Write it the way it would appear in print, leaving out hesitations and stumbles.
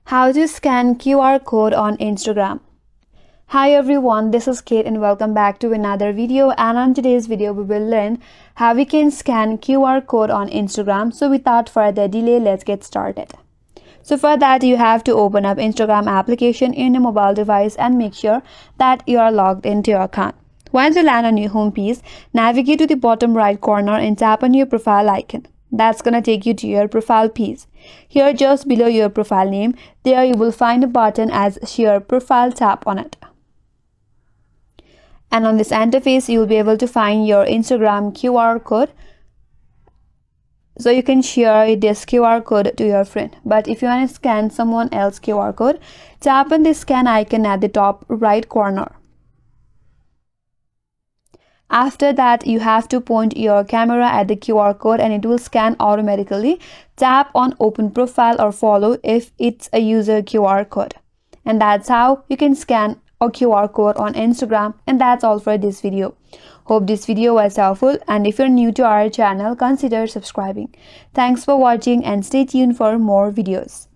How to scan QR code on Instagram. Hi everyone, this is Kate and welcome back to another video, and on today's video we will learn how we can scan QR code on Instagram. So without further delay, let's get started. So for that, you have to open up Instagram application in a mobile device and make sure that you are logged into your account. Once you land on your home page, navigate to the bottom right corner and tap on your profile icon. That's gonna take you to your profile page. Here, just below your profile name, there you will find a button as share profile. Tap on it. And on this interface, you will be able to find your Instagram QR code. So you can share this QR code to your friend. But if you want to scan someone else's QR code, tap on the scan icon at the top right corner. After that, you have to point your camera at the QR code and it will scan automatically. Tap on open profile or follow if it's a user QR code. And that's how you can scan a QR code on Instagram. And that's all for this video. Hope this video was helpful, and if you're new to our channel, consider subscribing. Thanks for watching and stay tuned for more videos.